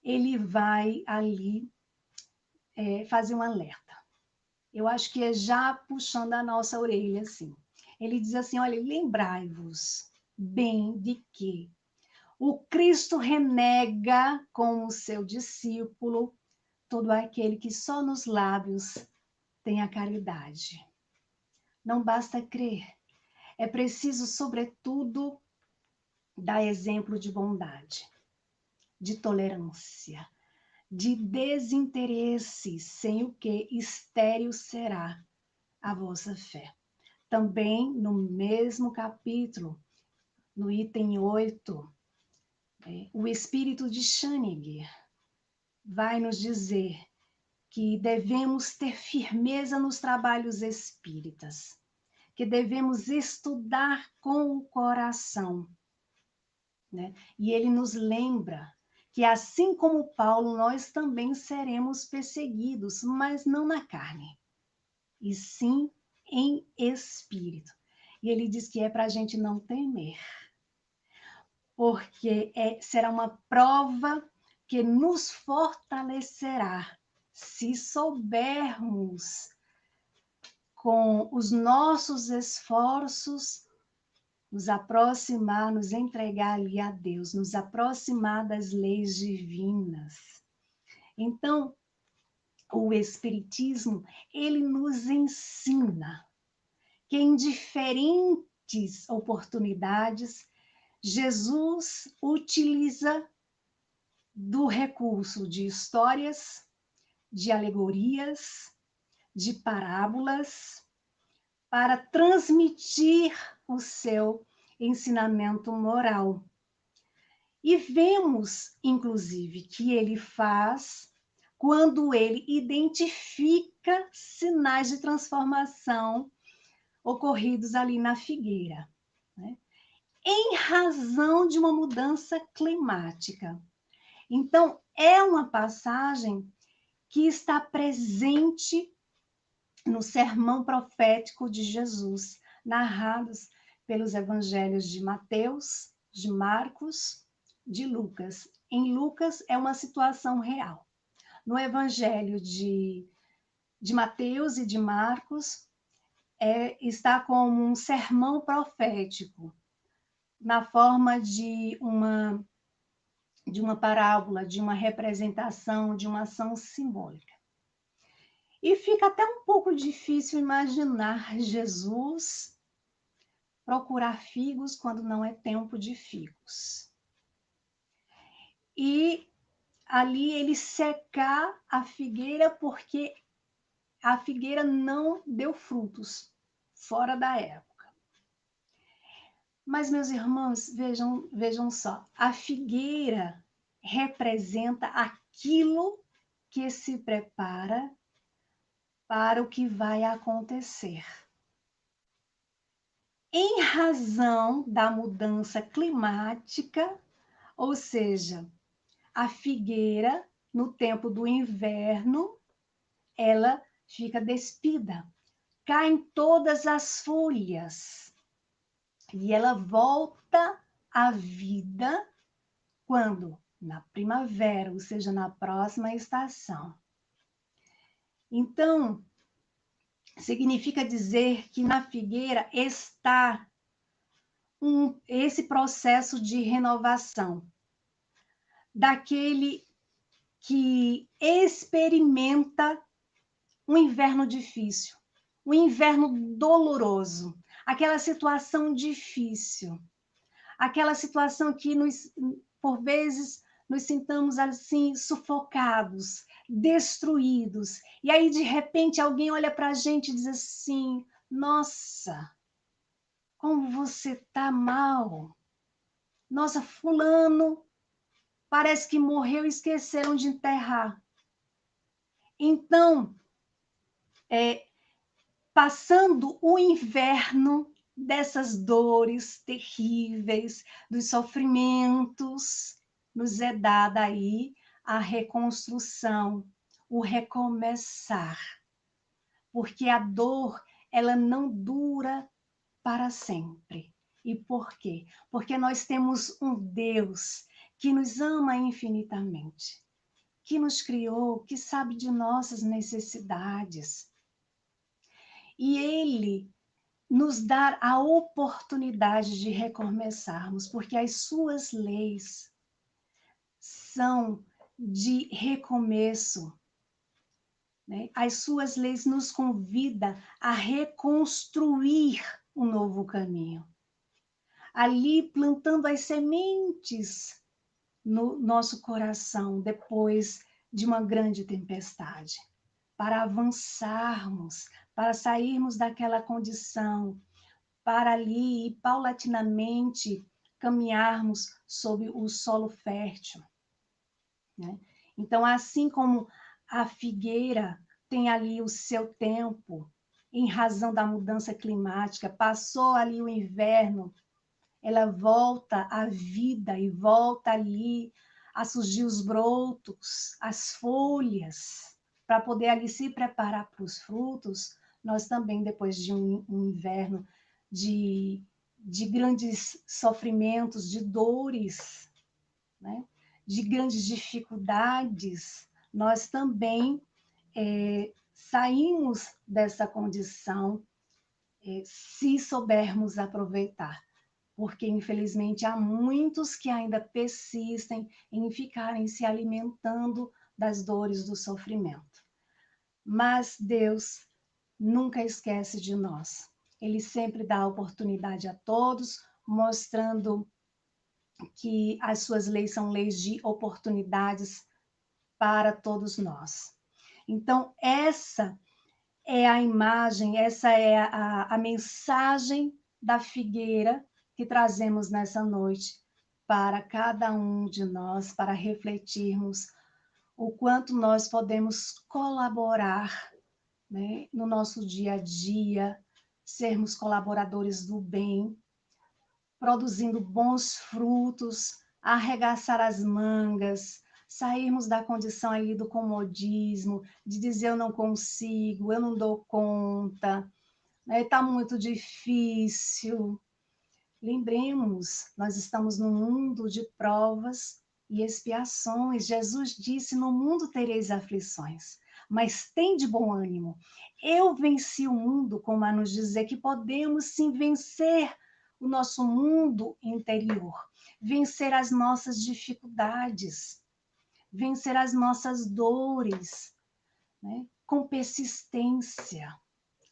ele vai ali fazer um alerta. Eu acho que é já puxando a nossa orelha, assim. Ele diz assim, olha, lembrai-vos bem de que o Cristo renega com o seu discípulo todo aquele que só nos lábios tem a caridade. Não basta crer, é preciso, sobretudo, dar exemplo de bondade, de tolerância, de desinteresse, sem o que estéril será a vossa fé. Também no mesmo capítulo, no item 8, o espírito de Schneider vai nos dizer que devemos ter firmeza nos trabalhos espíritas, que devemos estudar com o coração, né? E ele nos lembra que, assim como Paulo, nós também seremos perseguidos, mas não na carne, e sim em espírito. E ele diz que é para a gente não temer, porque será uma prova que nos fortalecerá se soubermos, com os nossos esforços, nos aproximar, nos entregar ali a Deus, nos aproximar das leis divinas. Então, o Espiritismo, ele nos ensina que em diferentes oportunidades, Jesus utiliza do recurso de histórias, de alegorias, de parábolas, para transmitir o seu ensinamento moral. E vemos, inclusive, que ele faz quando ele identifica sinais de transformação ocorridos ali na figueira, né? Em razão de uma mudança climática. Então, é uma passagem que está presente no sermão profético de Jesus, narrados pelos evangelhos de Mateus, de Marcos, de Lucas. Em Lucas é uma situação real. No evangelho de Mateus e de Marcos, está como um sermão profético, na forma de uma parábola, de uma representação, de uma ação simbólica. E fica até um pouco difícil imaginar Jesus procurar figos quando não é tempo de figos. E ali ele secar a figueira porque a figueira não deu frutos fora da época. Mas, meus irmãos, vejam só, a figueira representa aquilo que se prepara para o que vai acontecer. Em razão da mudança climática, ou seja, a figueira, no tempo do inverno, ela fica despida, caem todas as folhas e ela volta à vida quando? Na primavera, ou seja, na próxima estação. Então, significa dizer que na figueira está esse processo de renovação daquele que experimenta um inverno difícil, um inverno doloroso, aquela situação difícil, aquela situação que por vezes nos sintamos assim sufocados, destruídos, e aí de repente alguém olha para a gente e diz assim: nossa, como você tá mal, nossa, fulano parece que morreu e esqueceram de enterrar. Então, passando o inverno dessas dores terríveis, dos sofrimentos, nos é dada aí a reconstrução, o recomeçar. Porque a dor, ela não dura para sempre. E por quê? Porque nós temos um Deus que nos ama infinitamente, que nos criou, que sabe de nossas necessidades. E Ele nos dá a oportunidade de recomeçarmos, porque as suas leis são de recomeço, né? As suas leis nos convidam a reconstruir um novo caminho. Ali plantando as sementes no nosso coração depois de uma grande tempestade, para avançarmos, para sairmos daquela condição, para ali paulatinamente caminharmos sobre o solo fértil, né? Então, assim como a figueira tem ali o seu tempo, em razão da mudança climática, passou ali o inverno, ela volta à vida e volta ali a surgir os brotos, as folhas, para poder ali se preparar para os frutos. Nós também, depois de um inverno de grandes sofrimentos, de dores, né? De grandes dificuldades, nós também saímos dessa condição se soubermos aproveitar. Porque, infelizmente, há muitos que ainda persistem em ficarem se alimentando das dores do sofrimento. Mas Deus nunca esquece de nós. Ele sempre dá oportunidade a todos, mostrando que as suas leis são leis de oportunidades para todos nós. Então, essa é a imagem, essa é a mensagem da figueira que trazemos nessa noite para cada um de nós, para refletirmos o quanto nós podemos colaborar, né, no nosso dia a dia, sermos colaboradores do bem, produzindo bons frutos, arregaçar as mangas, sairmos da condição aí do comodismo, de dizer eu não consigo, eu não dou conta, está muito difícil. Lembremos, nós estamos num mundo de provas e expiações. Jesus disse, no mundo tereis aflições, mas tem de bom ânimo. Eu venci o mundo, como a nos dizer que podemos sim vencer o nosso mundo interior, vencer as nossas dificuldades, vencer as nossas dores, né? Com persistência,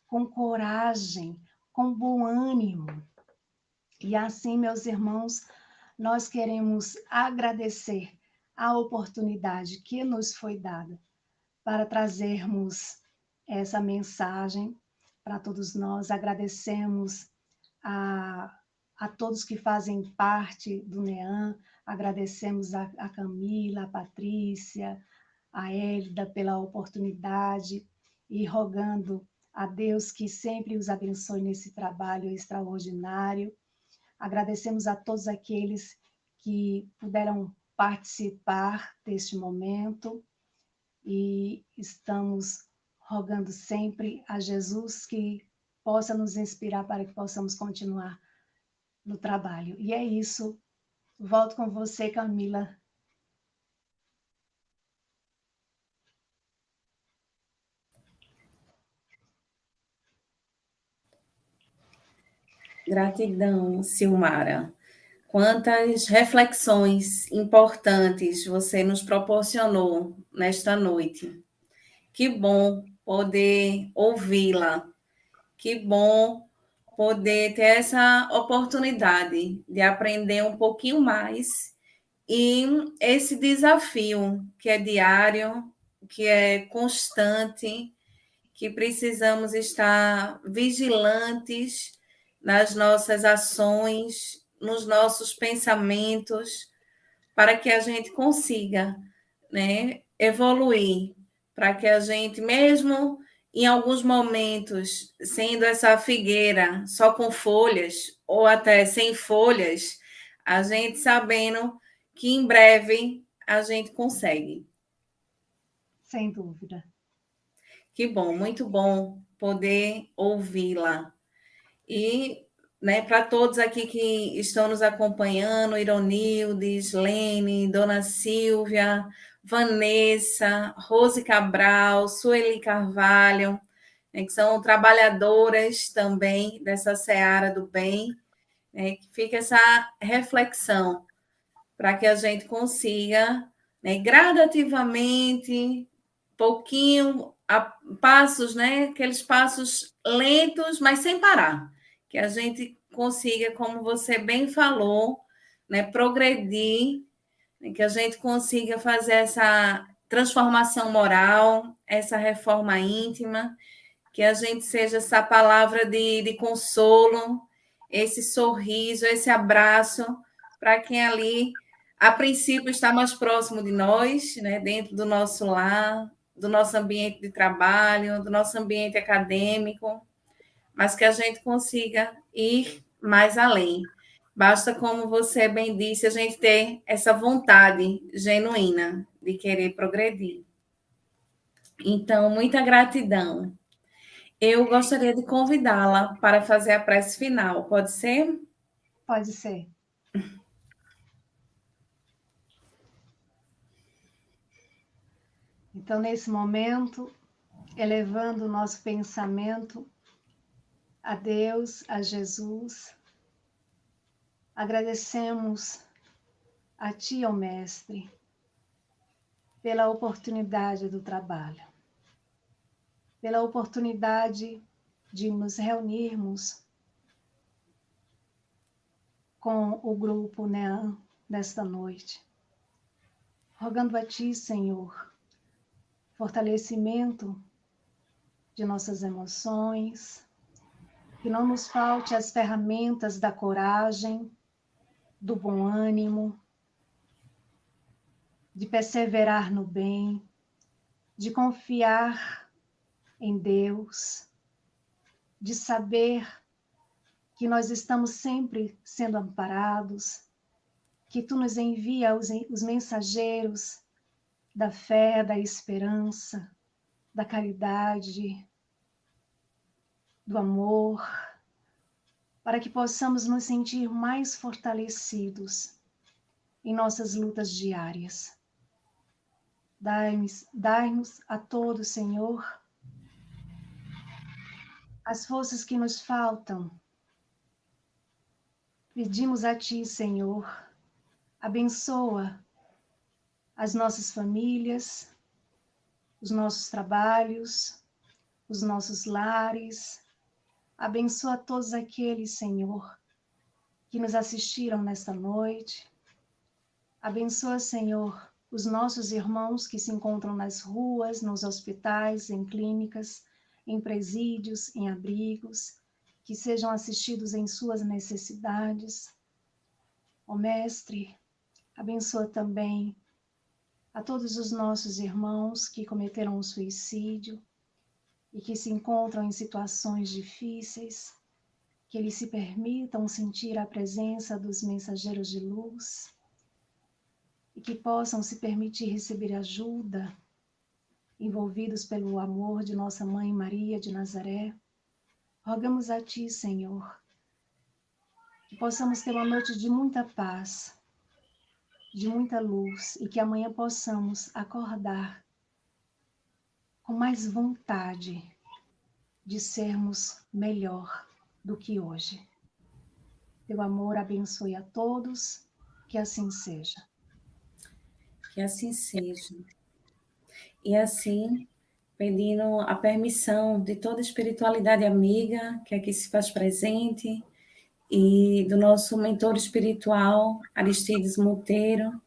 com coragem, com bom ânimo. E assim, meus irmãos, nós queremos agradecer a oportunidade que nos foi dada para trazermos essa mensagem para todos nós. Agradecemos a todos que fazem parte do NEAM, agradecemos a Camila, a Patrícia, a Hélida pela oportunidade e rogando a Deus que sempre os abençoe nesse trabalho extraordinário. Agradecemos a todos aqueles que puderam participar deste momento e estamos rogando sempre a Jesus que possa nos inspirar para que possamos continuar no trabalho. E é isso. Volto com você, Camila. Gratidão, Silmara. Quantas reflexões importantes você nos proporcionou nesta noite. Que bom poder ouvi-la. Que bom poder ter essa oportunidade de aprender um pouquinho mais e esse desafio que é diário, que é constante, que precisamos estar vigilantes nas nossas ações, nos nossos pensamentos, para que a gente consiga, né, evoluir, para que a gente, mesmo em alguns momentos, sendo essa figueira só com folhas, ou até sem folhas, a gente sabendo que em breve a gente consegue. Sem dúvida. Que bom, muito bom poder ouvi-la. E, né, para todos aqui que estão nos acompanhando, Ironildes, Lene, Dona Silvia, Vanessa, Rose Cabral, Sueli Carvalho, né, que são trabalhadoras também dessa seara do bem, né, que fica essa reflexão para que a gente consiga, né, gradativamente, pouquinho, a passos, né, aqueles passos lentos, mas sem parar, que a gente consiga, como você bem falou, né, progredir, né, que a gente consiga fazer essa transformação moral, essa reforma íntima, que a gente seja essa palavra de consolo, esse sorriso, esse abraço para quem ali, a princípio, está mais próximo de nós, né, dentro do nosso lar, do nosso ambiente de trabalho, do nosso ambiente acadêmico, mas que a gente consiga ir mais além. Basta, como você bem disse, a gente ter essa vontade genuína de querer progredir. Então, muita gratidão. Eu gostaria de convidá-la para fazer a prece final, pode ser? Pode ser. Então, nesse momento, elevando o nosso pensamento a Deus, a Jesus, agradecemos a Ti, ó Mestre, pela oportunidade do trabalho, pela oportunidade de nos reunirmos com o grupo NEAM nesta noite, rogando a Ti, Senhor, fortalecimento de nossas emoções, que não nos falte as ferramentas da coragem, do bom ânimo, de perseverar no bem, de confiar em Deus, de saber que nós estamos sempre sendo amparados, que tu nos envia os mensageiros da fé, da esperança, da caridade, do amor, para que possamos nos sentir mais fortalecidos em nossas lutas diárias. Dai-nos a todos, Senhor, as forças que nos faltam. Pedimos a Ti, Senhor, abençoa as nossas famílias, os nossos trabalhos, os nossos lares. Abençoa todos aqueles, Senhor, que nos assistiram nesta noite. Abençoa, Senhor, os nossos irmãos que se encontram nas ruas, nos hospitais, em clínicas, em presídios, em abrigos, que sejam assistidos em suas necessidades. Ó Mestre, abençoa também a todos os nossos irmãos que cometeram um suicídio e que se encontram em situações difíceis, que eles se permitam sentir a presença dos mensageiros de luz e que possam se permitir receber ajuda, envolvidos pelo amor de nossa Mãe Maria de Nazaré. Rogamos a Ti, Senhor, que possamos ter uma noite de muita paz, de muita luz, e que amanhã possamos acordar com mais vontade de sermos melhor do que hoje. Teu amor abençoe a todos, que assim seja. Que assim seja. E assim, pedindo a permissão de toda a espiritualidade amiga que aqui se faz presente, e do nosso mentor espiritual, Aristides Monteiro,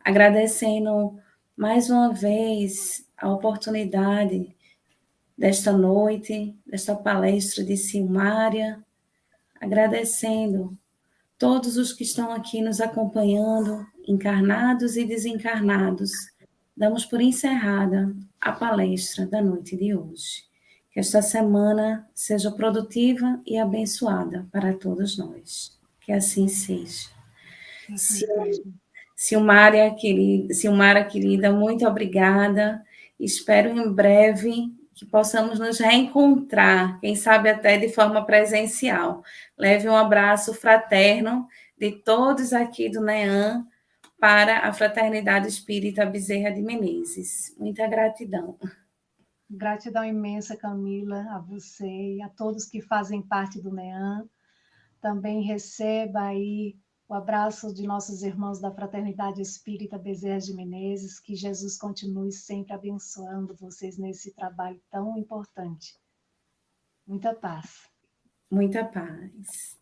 agradecendo mais uma vez a oportunidade desta noite, desta palestra de Silmária, agradecendo todos os que estão aqui nos acompanhando, encarnados e desencarnados. Damos por encerrada a palestra da noite de hoje. Que esta semana seja produtiva e abençoada para todos nós. Que assim seja. Que assim seja. Silmara querida, muito obrigada. Espero em breve que possamos nos reencontrar, quem sabe até de forma presencial. Leve um abraço fraterno de todos aqui do NEAM para a Fraternidade Espírita Bezerra de Menezes. Muita gratidão. Gratidão imensa, Camila, a você e a todos que fazem parte do NEAM. Também receba aí o abraço de nossos irmãos da Fraternidade Espírita Bezerra de Menezes. Que Jesus continue sempre abençoando vocês nesse trabalho tão importante. Muita paz. Muita paz.